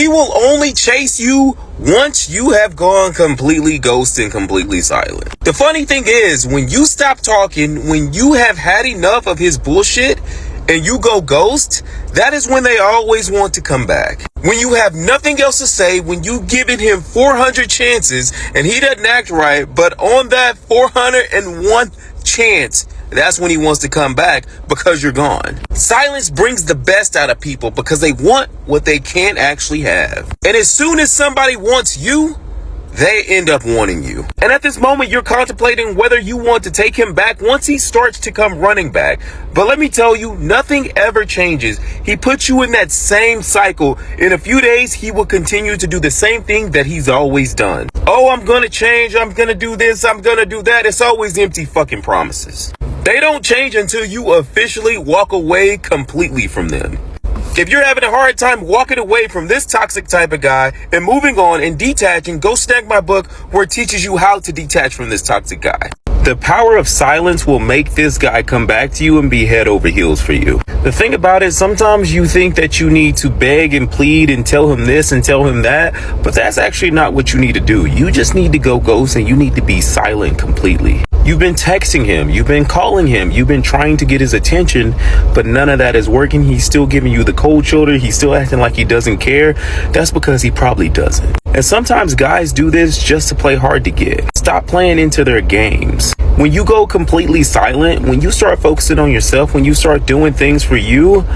He will only chase you once you have gone completely ghost and completely silent. The funny thing is, when you stop talking, when you have had enough of his bullshit and you go ghost, that is when they always want to come back. When you have nothing else to say, when you've given him 400 chances and he doesn't act right, but on that 401 chance, that's when he wants to come back because you're gone. Silence brings the best out of people because they want what they can't actually have. And as soon as somebody wants you, they end up wanting you. And at this moment, you're contemplating whether you want to take him back once he starts to come running back. But let me tell you, nothing ever changes. He puts you in that same cycle. In a few days, he will continue to do the same thing that he's always done. Oh, I'm gonna change. I'm gonna do this. I'm gonna do that. It's always empty fucking promises. They don't change until you officially walk away completely from them. If you're having a hard time walking away from this toxic type of guy and moving on and detaching, go snag my book where it teaches you how to detach from this toxic guy. The power of silence will make this guy come back to you and be head over heels for you. The thing about it, sometimes you think that you need to beg and plead and tell him this and tell him that, but that's actually not what you need to do. You just need to go ghost and you need to be silent completely. You've been texting him, you've been calling him, you've been trying to get his attention, but none of that is working. He's still giving you the cold shoulder. He's still acting like he doesn't care. That's because he probably doesn't. And sometimes guys do this just to play hard to get. Stop playing into their games. When you go completely silent, when you start focusing on yourself, when you start doing things for you,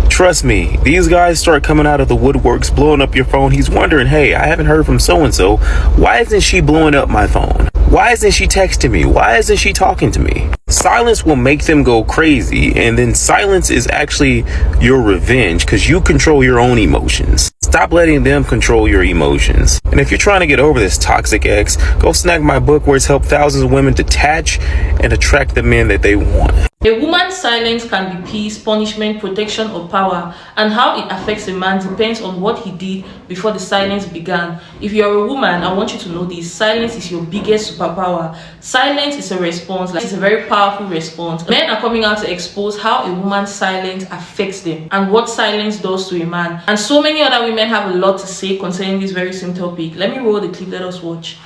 trust me, these guys start coming out of the woodworks, blowing up your phone. He's wondering, hey, I haven't heard from so-and-so. Why isn't she blowing up my phone? Why isn't she texting me? Why isn't she talking to me? Silence will make them go crazy, and then silence is actually your revenge because you control your own emotions. Stop letting them control your emotions. And if you're trying to get over this toxic ex, go snag my book where it's helped thousands of women detach and attract the men that they want. A woman's silence can be peace, punishment, protection, or power, and how it affects a man depends on what he did before the silence began. If you're a woman, I want you to know this: silence is your biggest superpower. Silence is a response, it's a very powerful response. Men are coming out to expose how a woman's silence affects them and what silence does to a man. And so many other women have a lot to say concerning this very same topic. Let me roll the clip, let us watch.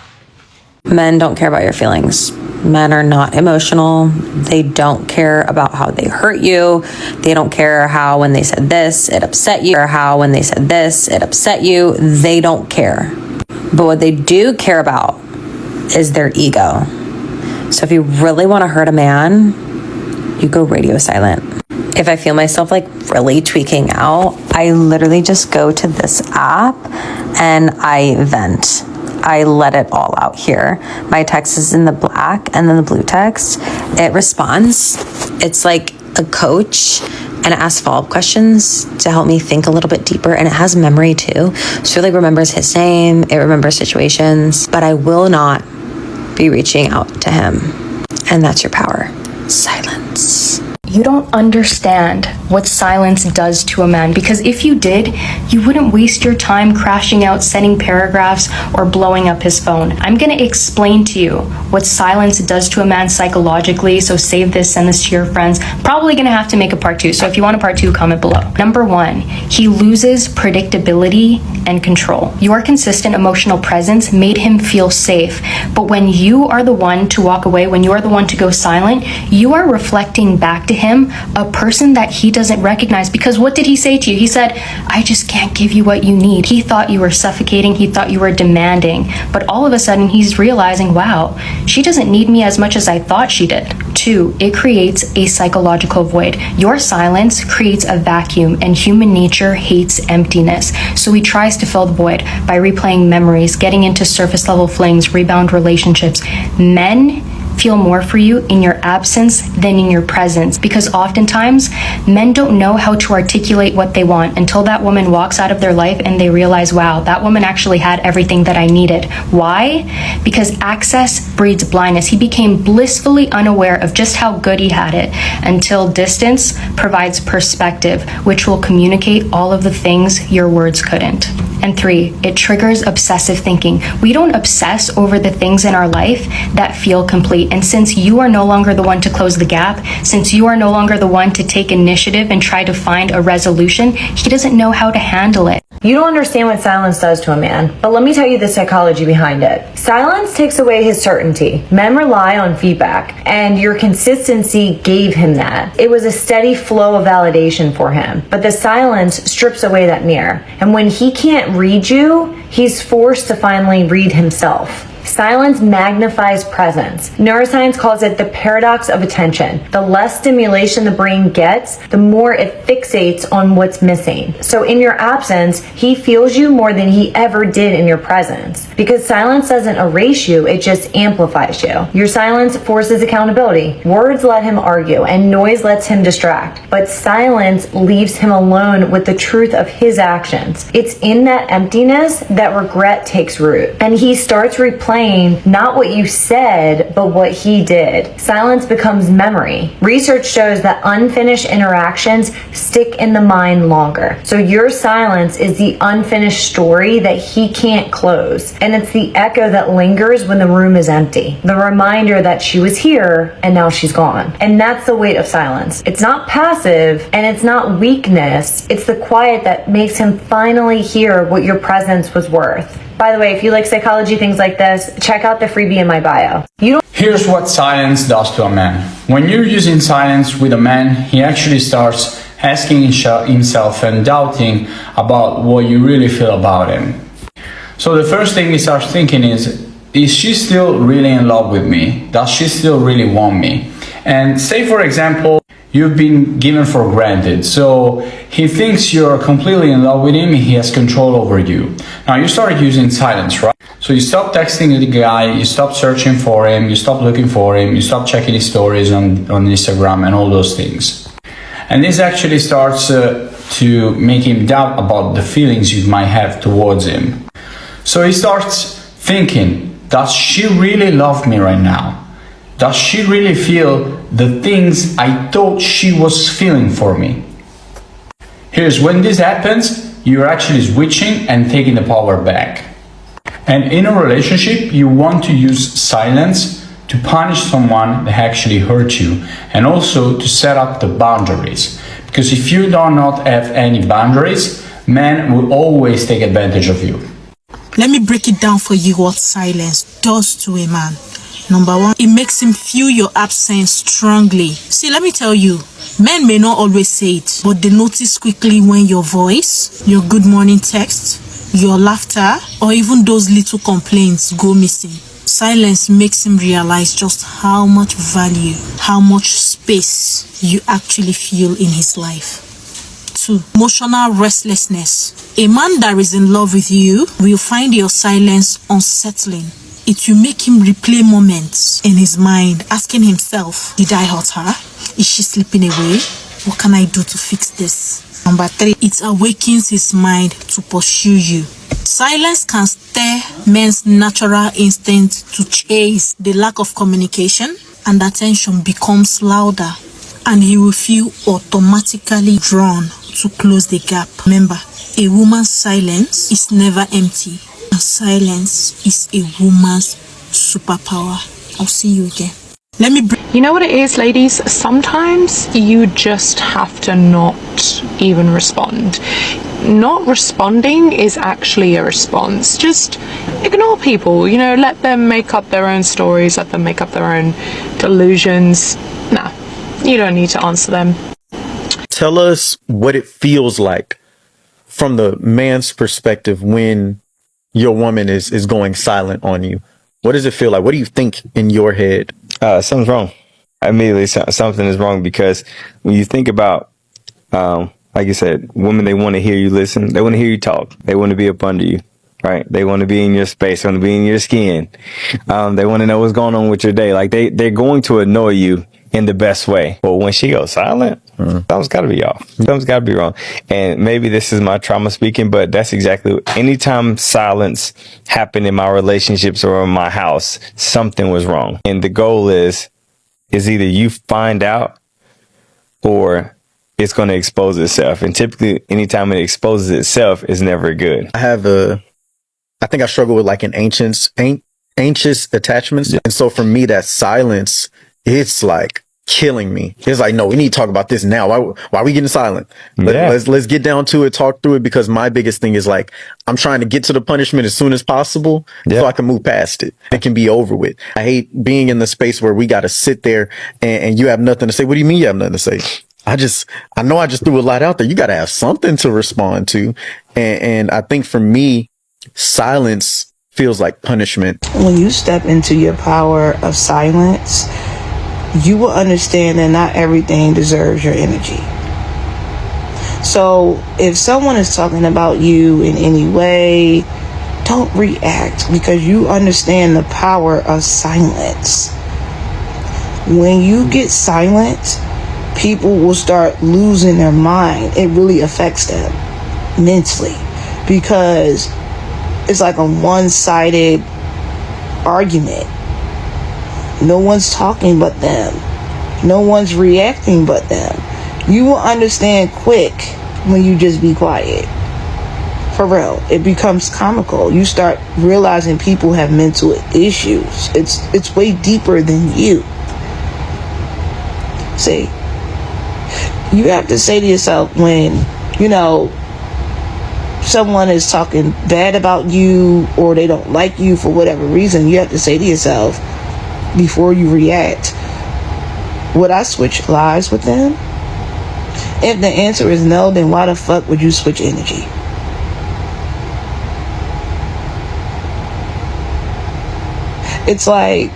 Men don't care about your feelings. Men are not emotional. They don't care about how they hurt you. They don't care how when they said this, it upset you, or how when they said this, it upset you. They don't care. But what they do care about is their ego. So if you really want to hurt a man, you go radio silent. If I feel myself like really tweaking out, I literally just go to this app and I vent. I let it all out here. My text is in the black and then the blue text. It responds. It's like a coach and it asks follow-up questions to help me think a little bit deeper. And it has memory too. So it like remembers his name, it remembers situations, but I will not be reaching out to him. And that's your power. Silence. You don't understand what silence does to a man, because if you did, you wouldn't waste your time crashing out, sending paragraphs, or blowing up his phone. I'm going to explain to you what silence does to a man psychologically, so save this, send this to your friends. Probably going to have to make a part 2, so if you want a part 2, comment below. Number 1, he loses predictability and control. Your consistent emotional presence made him feel safe, but when you are the one to walk away, when you are the one to go silent, you are reflecting back to him a person that he doesn't recognize. Because what did he say to you? He said, I just can't give you what you need. He thought you were suffocating. He thought you were demanding. But all of a sudden he's realizing, wow, she doesn't need me as much as I thought she did. 2, it creates a psychological void. Your silence creates a vacuum, and human nature hates emptiness. So he tries to fill the void by replaying memories, getting into surface level flings, rebound relationships. Men feel more for you in your absence than in your presence, because oftentimes men don't know how to articulate what they want until that woman walks out of their life and they realize, wow, that woman actually had everything that I needed. Why? Because access breeds blindness. He became blissfully unaware of just how good he had it until distance provides perspective, which will communicate all of the things your words couldn't. And 3, it triggers obsessive thinking. We don't obsess over the things in our life that feel complete. And since you are no longer the one to close the gap, since you are no longer the one to take initiative and try to find a resolution, he doesn't know how to handle it. You don't understand what silence does to a man, but let me tell you the psychology behind it. Silence takes away his certainty. Men rely on feedback, and your consistency gave him that. It was a steady flow of validation for him, but the silence strips away that mirror. And when he can't read you, he's forced to finally read himself. Silence magnifies presence. Neuroscience calls it the paradox of attention. The less stimulation the brain gets, the more it fixates on what's missing. So in your absence, he feels you more than he ever did in your presence. Because silence doesn't erase you, it just amplifies you. Your silence forces accountability. Words let him argue, and noise lets him distract. But silence leaves him alone with the truth of his actions. It's in that emptiness that regret takes root. And he starts replaying not what you said, but what he did. Silence becomes memory. Research shows that unfinished interactions stick in the mind longer. So your silence is the unfinished story that he can't close. And it's the echo that lingers when the room is empty. The reminder that she was here and now she's gone. And that's the weight of silence. It's not passive and it's not weakness. It's the quiet that makes him finally hear what your presence was worth. By the way, if you like psychology, things like this, check out the freebie in my bio. Here's what silence does to a man. When you're using silence with a man, he actually starts asking himself and doubting about what you really feel about him. So the first thing he starts thinking is she still really in love with me? Does she still really want me? And say, for example, you've been given for granted. So he thinks you're completely in love with him. He has control over you. Now you start using silence, right? So you stop texting the guy, you stop searching for him, you stop looking for him, you stop checking his stories on Instagram and all those things. And this actually starts to make him doubt about the feelings you might have towards him. So he starts thinking, does she really love me right now? Does she really feel the things I thought she was feeling for me? Here's when this happens, you're actually switching and taking the power back. And in a relationship, you want to use silence to punish someone that actually hurt you, and also to set up the boundaries. Because if you do not have any boundaries, men will always take advantage of you. Let me break it down for you what silence does to a man. Number one, it makes him feel your absence strongly. See, let me tell you, men may not always say it, but they notice quickly when your voice, your good morning text, your laughter, or even those little complaints go missing. Silence makes him realize just how much value, how much space you actually feel in his life. 2. Emotional restlessness. A man that is in love with you will find your silence unsettling. It will make him replay moments in his mind, asking himself, did I hurt her? Is she slipping away? What can I do to fix this? Number 3, it awakens his mind to pursue you. Silence can stir men's natural instinct to chase. The lack of communication and attention becomes louder, and he will feel automatically drawn to close the gap. Remember, a woman's silence is never empty. And silence is a woman's superpower. I'll see you again. You know what it is, ladies? Sometimes you just have to not even respond. Not responding is actually a response. Just ignore people, let them make up their own stories, let them make up their own delusions. Nah, you don't need to answer them. Tell us what it feels like from the man's perspective when your woman is going silent on you. What does it feel like? What do you think in your head? Something's wrong. Immediately, something is wrong, because when you think about, like you said, women, they want to hear you listen. They want to hear you talk. They want to be up under you, right? They want to be in your space. They want to be in your skin. They want to know what's going on with your day. Like they're going to annoy you in the best way. But when she goes silent, something's got to be off. Something's got to be wrong. And maybe this is my trauma speaking, but that's exactly anytime silence happened in my relationships or in my house, something was wrong. And the goal is either you find out or it's going to expose itself. And typically, anytime it exposes itself, is never good. I think I struggle with like an anxious attachments. Yeah. And so for me, that silence, it's like killing me. It's like, no, we need to talk about this now. Why are we getting silent? Yeah. Let's get down to it, talk through it, because my biggest thing is like, I'm trying to get to the punishment as soon as possible so I can move past it. It can be over with. I hate being in the space where we got to sit there and you have nothing to say. What do you mean you have nothing to say? I know I just threw a lot out there. You got to have something to respond to. And I think for me, silence feels like punishment. When you step into your power of silence, you will understand that not everything deserves your energy. So if someone is talking about you in any way, don't react, because you understand the power of silence. When you get silent, people will start losing their mind. It really affects them mentally, because it's like a one-sided argument. No one's talking but them. No one's reacting but them. You will understand quick when you just be quiet. For real. It becomes comical. You start realizing people have mental issues. It's way deeper than you. See, you have to say to yourself when, someone is talking bad about you or they don't like you for whatever reason, you have to say to yourself, before you react, would I switch lives with them? If the answer is no, then why the fuck would you switch energy? It's like,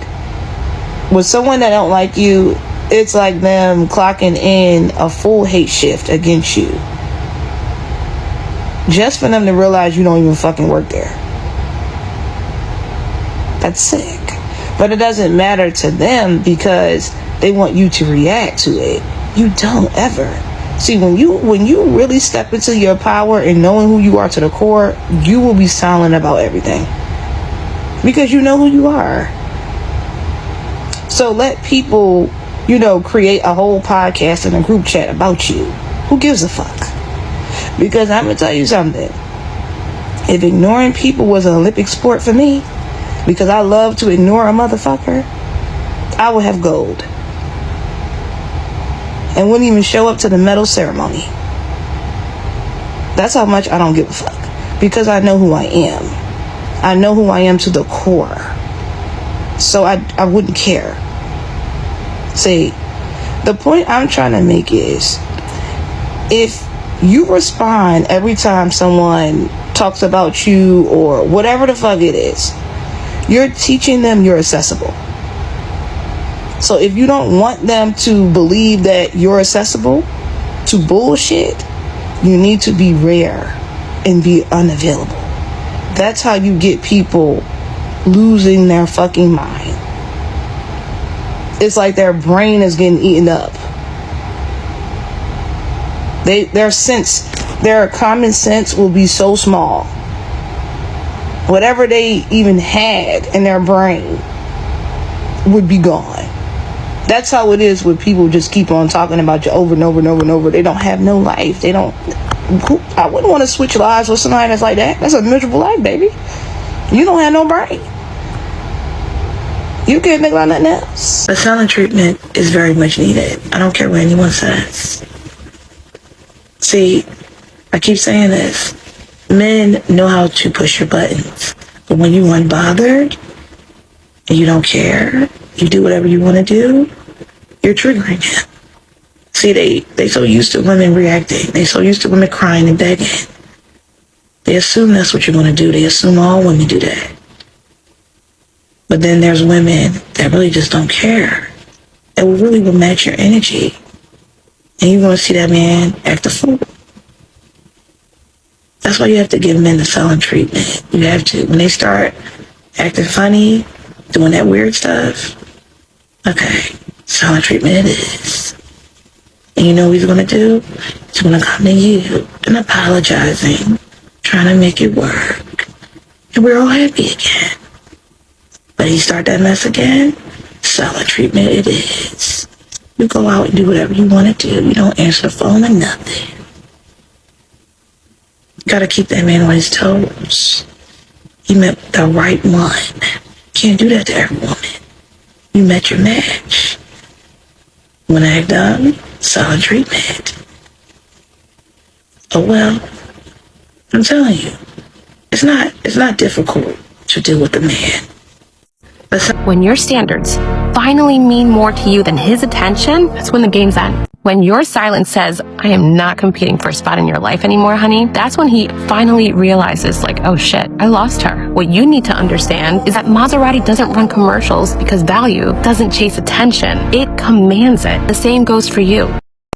with someone that don't like you, it's like them clocking in a full hate shift against you, just for them to realize you don't even fucking work there. That's sick. But it doesn't matter to them because they want you to react to it. You don't ever. See, when you really step into your power and knowing who you are to the core, you will be silent about everything, because you know who you are. So let people, create a whole podcast and a group chat about you. Who gives a fuck? Because I'm gonna tell you something. If ignoring people was an Olympic sport for me, because I love to ignore a motherfucker, I would have gold and wouldn't even show up to the medal ceremony. That's how much I don't give a fuck, because I know who I am. I know who I am to the core. So I wouldn't care. See, the point I'm trying to make is, if you respond every time someone talks about you or whatever the fuck it is, you're teaching them you're accessible. So if you don't want them to believe that you're accessible to bullshit, you need to be rare and be unavailable. That's how you get people losing their fucking mind. It's like their brain is getting eaten up. Their common sense will be so small. Whatever they even had in their brain would be gone. That's how it is with people just keep on talking about you over and over and over and over. They don't have no life. I wouldn't want to switch lives with somebody that's like that. That's a miserable life, baby. You don't have no brain. You can't think about nothing else. The silent treatment is very much needed. I don't care what anyone says. See, I keep saying this. Men know how to push your buttons. But when you're unbothered and you don't care, you do whatever you want to do, you're triggering him. See, they so used to women reacting. They so used to women crying and begging. They assume that's what you're going to do. They assume all women do that. But then there's women that really just don't care. That really will match your energy. And you're going to see that man act a fool. That's why you have to give men the silent treatment. You have to. When they start acting funny, doing that weird stuff, okay, silent treatment it is. And you know what he's going to do? He's going to come to you and apologizing, trying to make it work. And we're all happy again. But he start that mess again, silent treatment it is. You go out and do whatever you want to do. You don't answer the phone or nothing. You gotta keep that man on his toes. You met the right one. Can't do that to every woman. You met your match. When I done, solid treatment. Oh well, I'm telling you, it's not difficult to deal with a man. When your standards finally mean more to you than his attention, that's when the game's end. When your silence says, I am not competing for a spot in your life anymore, honey, that's when he finally realizes, like, oh shit, I lost her. What you need to understand is that Maserati doesn't run commercials because value doesn't chase attention. It commands it. The same goes for you.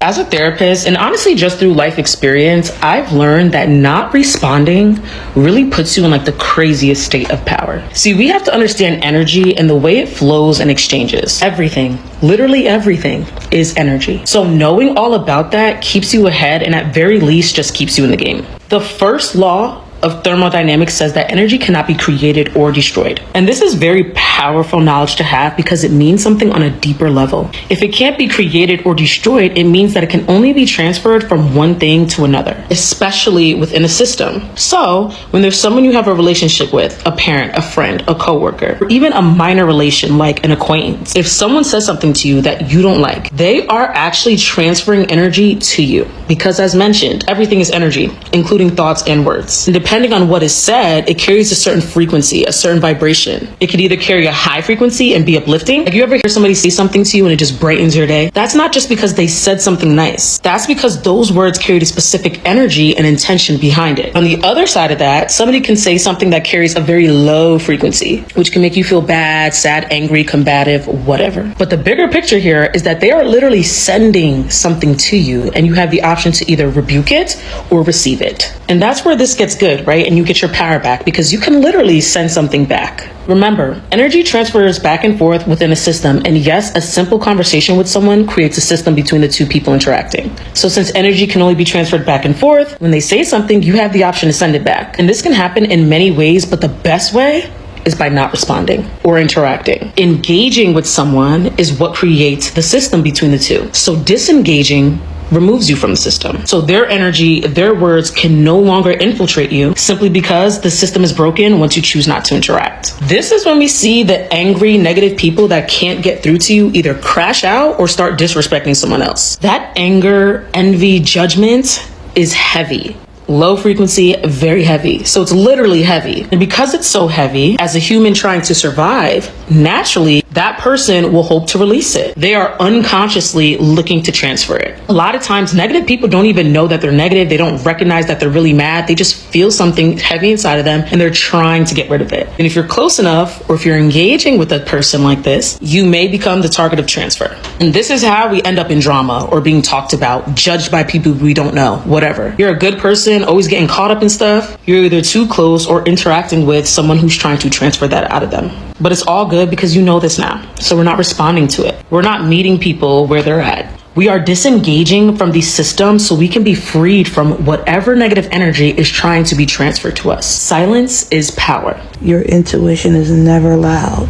As a therapist, and honestly just through life experience, I've learned that not responding really puts you in like the craziest state of power. See, we have to understand energy and the way it flows and exchanges. Everything, literally everything, is energy. So knowing all about that keeps you ahead, and at very least just keeps you in the game. The first law of thermodynamics says that energy cannot be created or destroyed. And this is very powerful knowledge to have because it means something on a deeper level. If it can't be created or destroyed, it means that it can only be transferred from one thing to another, especially within a system. So when there's someone you have a relationship with, a parent, a friend, a coworker, or even a minor relation like an acquaintance, if someone says something to you that you don't like, they are actually transferring energy to you. Because as mentioned, everything is energy, including thoughts and words. And depending on what is said, it carries a certain frequency, a certain vibration. It could either carry a high frequency and be uplifting. Like, you ever hear somebody say something to you and it just brightens your day? That's not just because they said something nice. That's because those words carried a specific energy and intention behind it. On the other side of that, somebody can say something that carries a very low frequency, which can make you feel bad, sad, angry, combative, whatever. But the bigger picture here is that they are literally sending something to you, and you have the option to either rebuke it or receive it. And that's where this gets good, right? And you get your power back because you can literally send something back. Remember, energy transfers back and forth within a system, and yes, a simple conversation with someone creates a system between the two people interacting. So since energy can only be transferred back and forth, when they say something, you have the option to send it back. And this can happen in many ways, but the best way is by not responding or interacting. Engaging with someone is what creates the system between the two. So disengaging removes you from the system. So their energy, their words can no longer infiltrate you simply because the system is broken once you choose not to interact. This is when we see the angry, negative people that can't get through to you either crash out or start disrespecting someone else. That anger, envy, judgment is heavy. Low frequency, very heavy. So it's literally heavy. And because it's so heavy, as a human trying to survive, naturally, that person will hope to release it. They are unconsciously looking to transfer it. A lot of times, negative people don't even know that they're negative. They don't recognize that they're really mad. They just feel something heavy inside of them and they're trying to get rid of it. And if you're close enough, or if you're engaging with a person like this, you may become the target of transfer. And this is how we end up in drama or being talked about, judged by people we don't know, whatever. You're a good person, always getting caught up in stuff. You're either too close or interacting with someone who's trying to transfer that out of them. But it's all good because you know this now. So we're not responding to it. We're not meeting people where they're at. We are disengaging from these systems so we can be freed from whatever negative energy is trying to be transferred to us. Silence is power. Your intuition is never loud.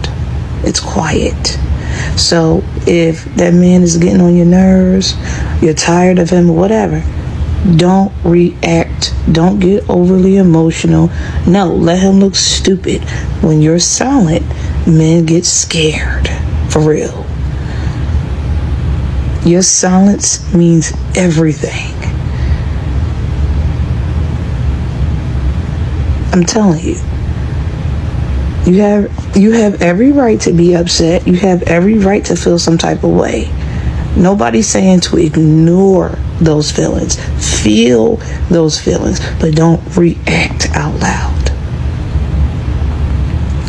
It's quiet. So if that man is getting on your nerves, you're tired of him, whatever, don't react. Don't get overly emotional. No, let him look stupid. When you're silent, men get scared. For real. Your silence means everything. I'm telling you. You have every right to be upset. You have every right to feel some type of way. Nobody's saying to ignore those feelings. Feel those feelings, but don't react out loud.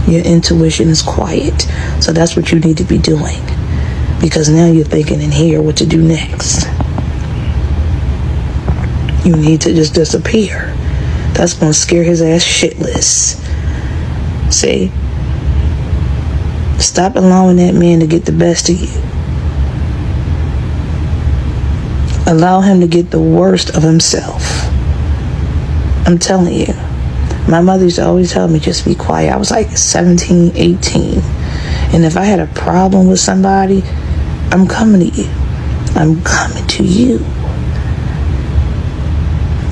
Your intuition is quiet, so that's what you need to be doing. Because now you're thinking in here what to do next. You need to just disappear. That's going to scare his ass shitless. See? Stop allowing that man to get the best of you. Allow him to get the worst of himself. I'm telling you. My mother used to always tell me, just be quiet. I was like 17, 18. And if I had a problem with somebody, I'm coming to you. I'm coming to you.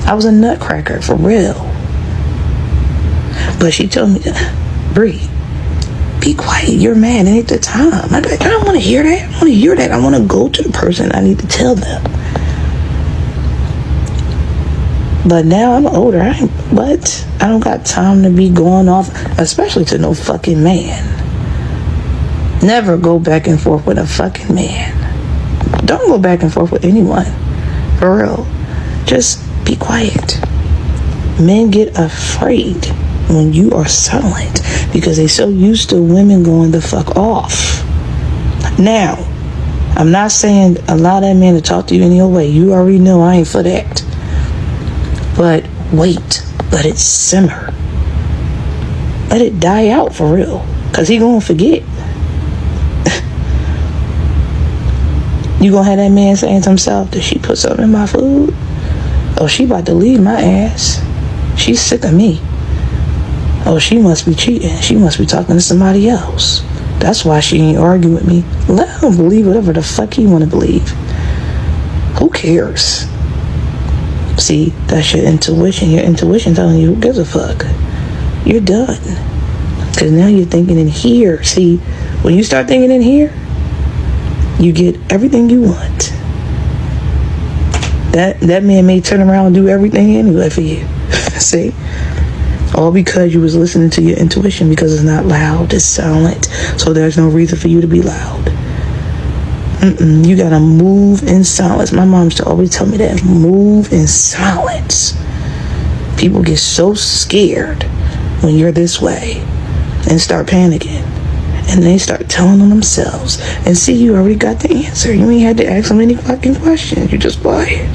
I was a nutcracker, for real. But she told me, Bree, be quiet. You're mad. It ain't the time. I'd be like, I don't want to hear that. I want to hear that. I want to go to the person. I need to tell them. But now I'm older. I don't got time to be going off, especially to no fucking man. Never go back and forth with a fucking man. Don't go back and forth with anyone. For real. Just be quiet. Men get afraid when you are silent because they so used to women going the fuck off. Now, I'm not saying allow that man to talk to you any old way. You already know I ain't for that. But wait, let it simmer. Let it die out for real. Cause he gonna forget. You gonna have that man saying to himself, did she put something in my food? Oh, she about to leave my ass. She's sick of me. Oh, she must be cheating. She must be talking to somebody else. That's why she ain't arguing with me. Let him believe whatever the fuck he want to believe. Who cares? See, that's your intuition. Your intuition telling you, who gives a fuck? You're done. Because now you're thinking in here. See, when you start thinking in here, you get everything you want. That man may turn around and do everything anyway for you. See? All because you was listening to your intuition, because it's not loud, it's silent. So there's no reason for you to be loud. You gotta move in silence. My mom used to always tell me that. Move in silence. People get so scared when you're this way and start panicking. And they start telling on themselves. And see, you already got the answer. You ain't had to ask them any fucking questions. You just quiet.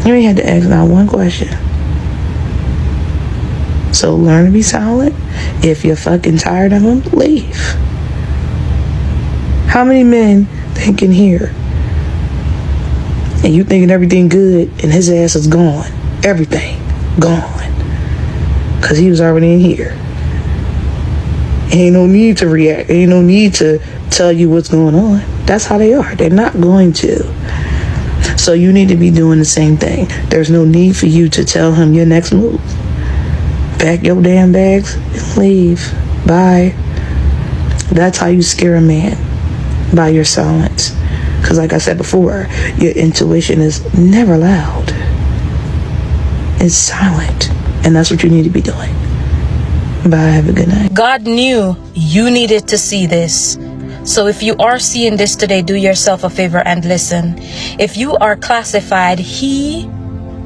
You ain't had to ask not one question. So learn to be silent. If you're fucking tired of them, leave. How many men thinking here? And you thinking everything good and his ass is gone. Everything gone. Because he was already in here. Ain't no need to react. Ain't no need to tell you what's going on. That's how they are. They're not going to. So you need to be doing the same thing. There's no need for you to tell him your next move. Pack your damn bags and leave. Bye. That's how you scare a man. By your silence. Because like I said before, your intuition is never loud. It's silent. And that's what you need to be doing. Bye. Have a good night. God knew you needed to see this. So if you are seeing this today, do yourself a favor and listen. If you are classified he,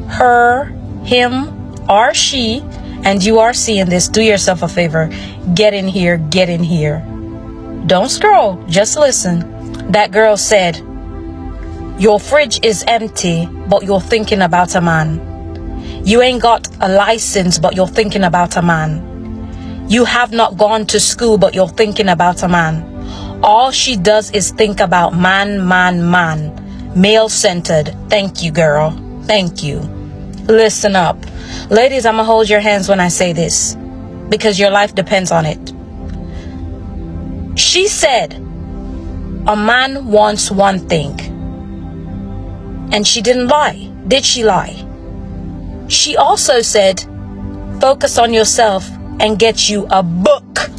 her, him, or she, and you are seeing this, do yourself a favor. Get in here. Get in here. Don't scroll. Just listen. That girl said, your fridge is empty, but you're thinking about a man. You ain't got a license, but you're thinking about a man. You have not gone to school, but you're thinking about a man. All she does is think about man, man, man. Male-centered. Thank you, girl. Thank you. Listen up. Ladies, I'm gonna hold your hands when I say this, because your life depends on it. She said, a man wants one thing. And she didn't lie. Did she lie? She also said, focus on yourself and get you a book.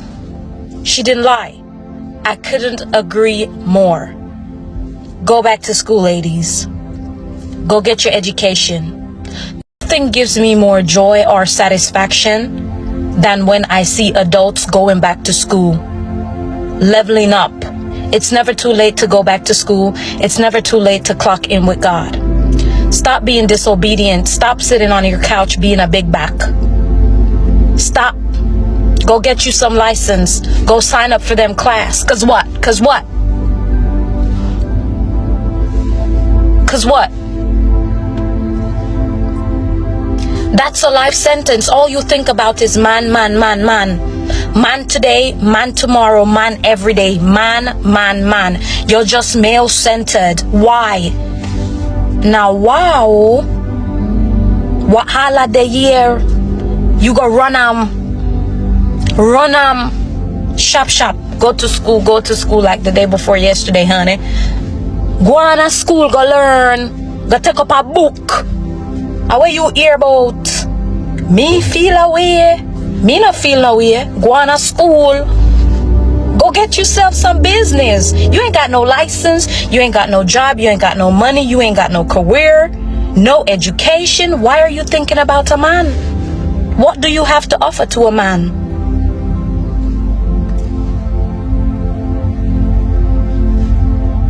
She didn't lie. I couldn't agree more. Go back to school, ladies. Go get your education. Nothing gives me more joy or satisfaction than when I see adults going back to school. Leveling up. It's never too late to go back to school. It's never too late to clock in with God. Stop being disobedient. Stop sitting on your couch being a big back. Stop. Go get you some license. Go sign up for them class. Cause what? Cause what? Cause what? That's a life sentence. All you think about is man, man, man, man. Man today, man tomorrow, man every day. Man, man, man. You're just male-centered. Why? Now, wow. What holiday year? You go run shop. Go to school like the day before yesterday, honey. Go on to school, go learn. Go take up a book. How you hear about? Me feel away. Me not feel no way. Go on to school. Go get yourself some business. You ain't got no license. You ain't got no job. You ain't got no money. You ain't got no career, no education. Why are you thinking about a man? What do you have to offer to a man?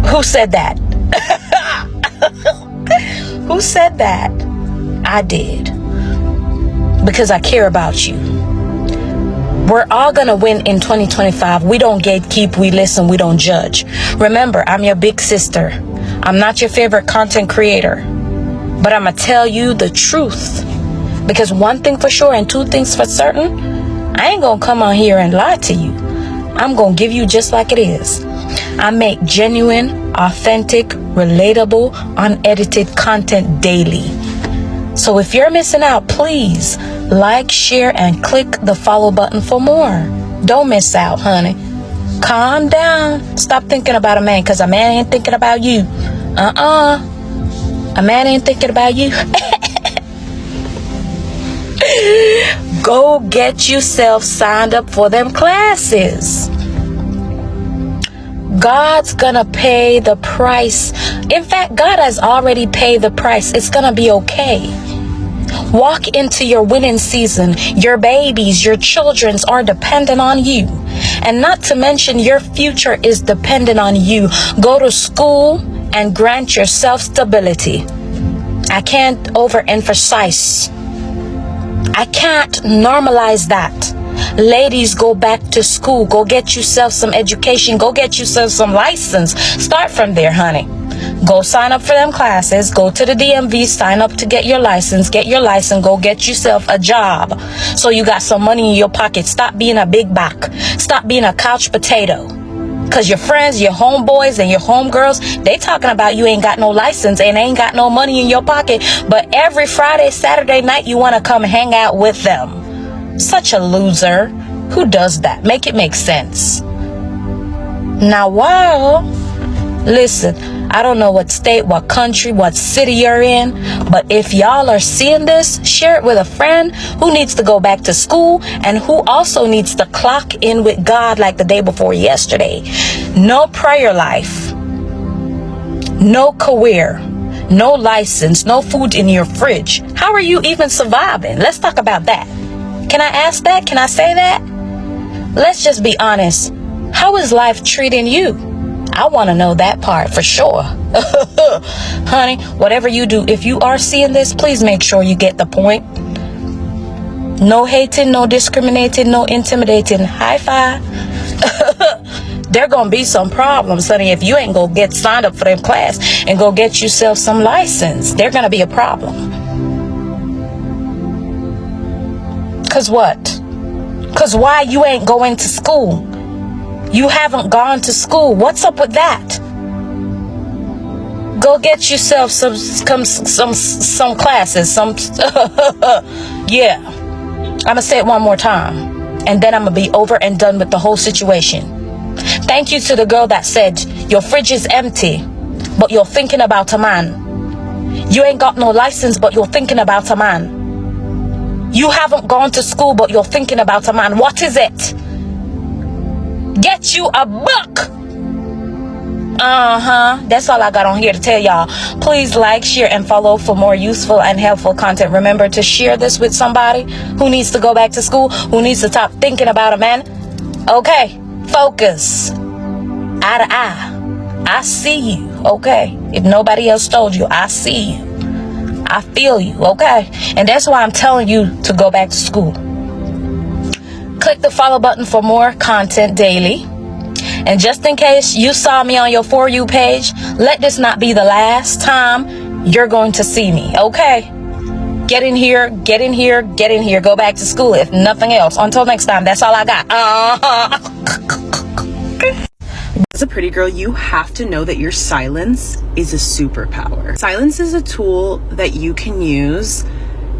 Who said that? Who said that? I did. Because I care about you. We're all gonna win in 2025. We don't gatekeep, we listen, we don't judge. Remember, I'm your big sister. I'm not your favorite content creator. But I'm gonna tell you the truth. Because one thing for sure and two things for certain, I ain't gonna come on here and lie to you. I'm gonna give you just like it is. I make genuine, authentic, relatable, unedited content daily. So if you're missing out, please like, share, and click the follow button for more. Don't miss out, honey. Calm down. Stop thinking about a man, because a man ain't thinking about you. A man ain't thinking about you. Go get yourself signed up for them classes. God's gonna pay the price. In fact, God has already paid the price. It's gonna be okay. Walk into your winning season. Your babies, your children's are dependent on you. And not to mention your future is dependent on you. Go to school and grant yourself stability. I can't overemphasize. I can't normalize that. Ladies, go back to school. Go get yourself some education. Go get yourself some license. Start from there, honey. Go sign up for them classes. Go to the DMV, sign up to get your license. Get your license. Go get yourself a job so you got some money in your pocket. Stop being a big back. Stop being a couch potato. Because your friends, your homeboys, and your homegirls, they talking about you ain't got no license and ain't got no money in your pocket. But every Friday, Saturday night, you want to come hang out with them. Such a loser. Who does that? Make it make sense. Now, wow. Listen, I don't know what state, what country, what city you're in, but if y'all are seeing this, share it with a friend who needs to go back to school and who also needs to clock in with God like the day before yesterday. No prayer life, no career, no license, no food in your fridge. How are you even surviving? Let's talk about that. Can I ask that? Can I say that? Let's just be honest. How is life treating you? I want to know that part for sure. Honey, whatever you do, if you are seeing this, please make sure you get the point. No hating, no discriminating, no intimidating. High five. There gonna be some problems, honey, if you ain't gonna get signed up for them class and go get yourself some license. There's gonna be a problem. Cause what? Cause why you ain't going to school? You haven't gone to school. What's up with that? Go get yourself some classes. Yeah. I'm gonna say it one more time, and then I'm gonna be over and done with the whole situation. Thank you to the girl that said your fridge is empty, but you're thinking about a man. You ain't got no license, but you're thinking about a man. You haven't gone to school, but you're thinking about a man. What is it? Get you a book. That's all I got on here to tell y'all. Please like, share, and follow for more useful and helpful content. Remember to share this with somebody who needs to go back to school, who needs to stop thinking about a man. Okay, focus. Eye to eye. I see you, okay? If nobody else told you, I see you. I feel you, okay? And that's why I'm telling you to go back to school. Click the follow button for more content daily. And just in case you saw me on your For You page, let this not be the last time you're going to see me, okay? Get in here, get in here, get in here. Go back to school if nothing else. Until next time, that's all I got. As a pretty girl, you have to know that your silence is a superpower. Silence is a tool that you can use,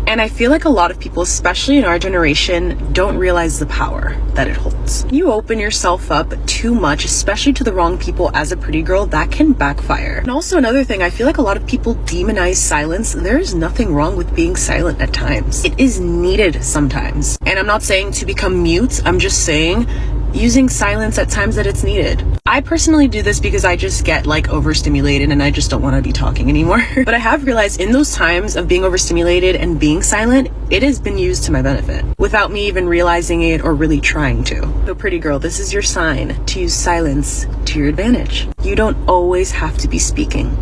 and I feel like a lot of people, especially in our generation, don't realize the power that it holds. You open yourself up too much, especially to the wrong people as a pretty girl, that can backfire. And also another thing, I feel like a lot of people demonize silence. There is nothing wrong with being silent at times. It is needed sometimes. And I'm not saying to become mute, I'm just saying using silence at times that it's needed. I personally do this because I just get like overstimulated and I just don't want to be talking anymore. But I have realized in those times of being overstimulated and being silent, it has been used to my benefit without me even realizing it or really trying to. So pretty girl, this is your sign to use silence to your advantage. You don't always have to be speaking.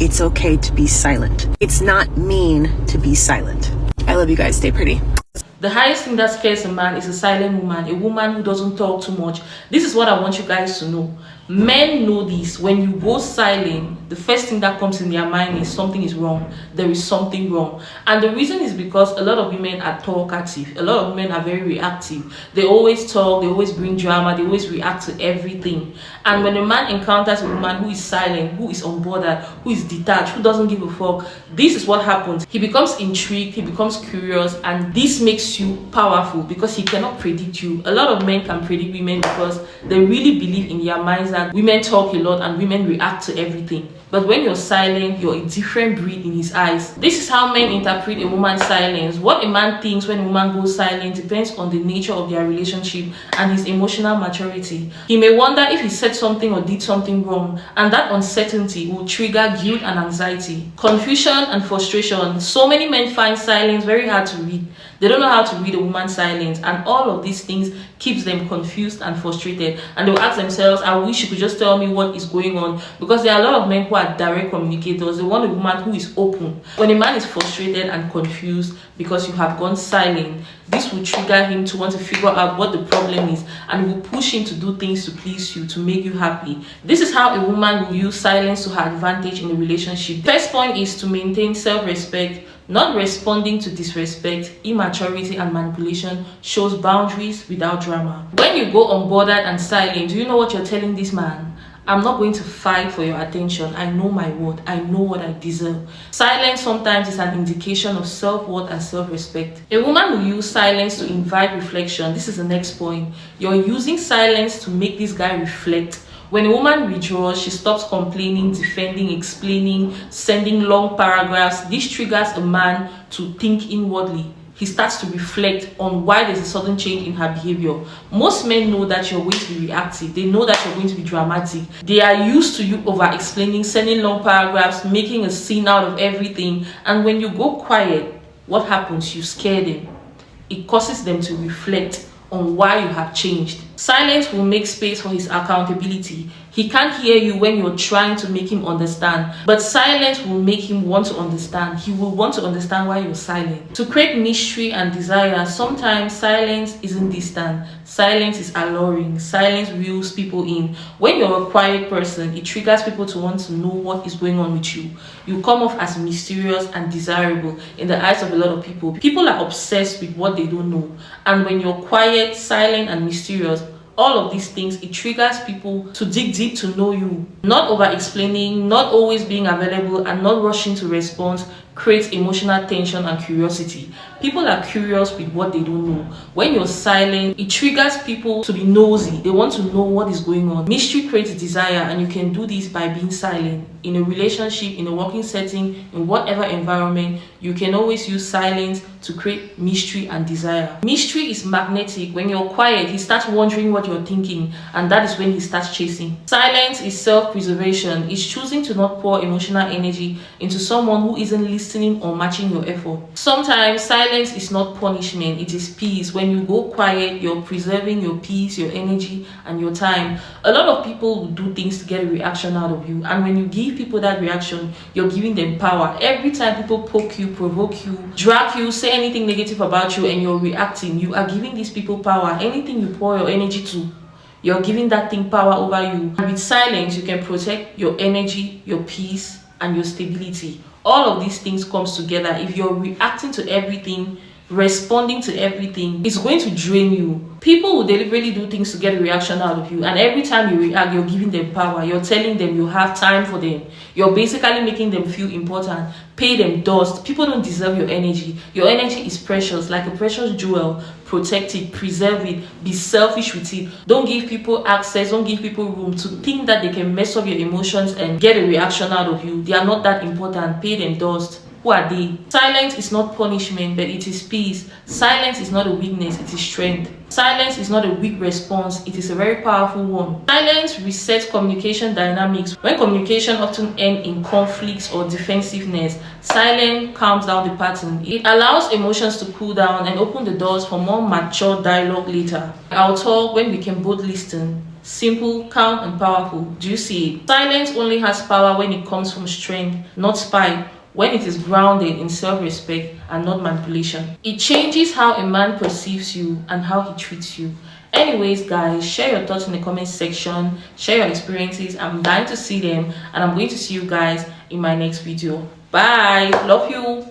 It's okay to be silent. It's not mean to be silent. I love you guys. Stay pretty. The highest thing that scares a man is a silent woman, a woman who doesn't talk too much. This is what I want you guys to know. Men know this. When you go silent, the first thing that comes in their mind is something is wrong. There is something wrong. And the reason is because a lot of women are talkative. A lot of women are very reactive. They always talk, they always bring drama, they always react to everything. And when a man encounters a woman who is silent, who is unbothered, who is detached, who doesn't give a fuck, this is what happens. He becomes intrigued, he becomes curious, and this makes you powerful because he cannot predict you. A lot of men can predict women because they really believe in their minds that women talk a lot and women react to everything. But when you're silent, you're a different breed in his eyes. This is how men interpret a woman's silence. What a man thinks when a woman goes silent depends on the nature of their relationship and his emotional maturity. He may wonder if he said something or did something wrong, and that uncertainty will trigger guilt and anxiety, confusion and frustration. So many men find silence very hard to read. They don't know how to read a woman's silence, and all of these things keeps them confused and frustrated. And they'll ask themselves, I wish you could just tell me what is going on, because there are a lot of men who are direct communicators. They want a woman who is open. When a man is frustrated and confused because you have gone silent, this will trigger him to want to figure out what the problem is, and will push him to do things to please you, to make you happy. This is how a woman will use silence to her advantage in a relationship. The first point is to maintain self-respect. Not responding to disrespect, immaturity, and manipulation shows boundaries without drama. When you go unbothered and silent, do you know what you're telling this man? I'm not going to fight for your attention. I know my worth. I know what I deserve. Silence sometimes is an indication of self-worth and self-respect. A woman will use silence to invite reflection. This is the next point. You're using silence to make this guy reflect. When a woman withdraws, she stops complaining, defending, explaining, sending long paragraphs. This triggers a man to think inwardly. He starts to reflect on why there's a sudden change in her behavior. Most men know that you're going to be reactive. They know that you're going to be dramatic. They are used to you over-explaining, sending long paragraphs, making a scene out of everything. And when you go quiet, what happens? You scare them. It causes them to reflect on why you have changed. Silence will make space for his accountability. He can't hear you when you're trying to make him understand, but silence will make him want to understand. He will want to understand why you're silent. To create mystery and desire, sometimes silence isn't distant. Silence is alluring. Silence reels people in. When you're a quiet person, it triggers people to want to know what is going on with you. You come off as mysterious and desirable in the eyes of a lot of people. People are obsessed with what they don't know. And when you're quiet, silent, and mysterious, all of these things, it triggers people to dig deep to know you. Not over-explaining, not always being available, and not rushing to respond creates emotional tension and curiosity. People are curious with what they don't know. When you're silent, it triggers people to be nosy. They want to know what is going on. Mystery creates desire, and you can do this by being silent. In a relationship, in a working setting, in whatever environment, you can always use silence to create mystery and desire. Mystery is magnetic. When you're quiet, he starts wondering what you're thinking, and that is when he starts chasing. Silence is self-preservation. It's choosing to not pour emotional energy into someone who isn't listening or matching your effort. Sometimes silence is not punishment, it is peace. When you go quiet, you're preserving your peace, your energy, and your time. A lot of people will do things to get a reaction out of you, and when you give people that reaction, you're giving them power. Every time people poke you, provoke you, drag you, say anything negative about you, and you're reacting, you are giving these people power. Anything you pour your energy to, you're giving that thing power over you. And with silence, you can protect your energy, your peace, and your stability. All of these things comes together. If you're reacting to everything, responding to everything, it's going to drain you. People will deliberately do things to get a reaction out of you, and every time you react, you're giving them power. You're telling them you have time for them. You're basically making them feel important. Pay them dust. People don't deserve your energy. Your energy is precious, like a precious jewel. Protect it, preserve it, be selfish with it. Don't give people access, don't give people room to think that they can mess up your emotions and get a reaction out of you. They are not that important. Pay them dust. Who are they? Silence is not punishment, but it is peace. Silence is not a weakness, it is strength. Silence is not a weak response, it is a very powerful one. Silence resets communication dynamics. When communication often ends in conflicts or defensiveness, silence calms down the pattern. It allows emotions to cool down and open the doors for more mature dialogue later. I'll talk when we can both listen. Simple, calm, and powerful. Do you see it? Silence only has power when it comes from strength, not spite. When it is grounded in self-respect and not manipulation. It changes how a man perceives you and how he treats you. Anyways, guys, share your thoughts in the comment section. Share your experiences. I'm dying to see them, and I'm going to see you guys in my next video. Bye. Love you.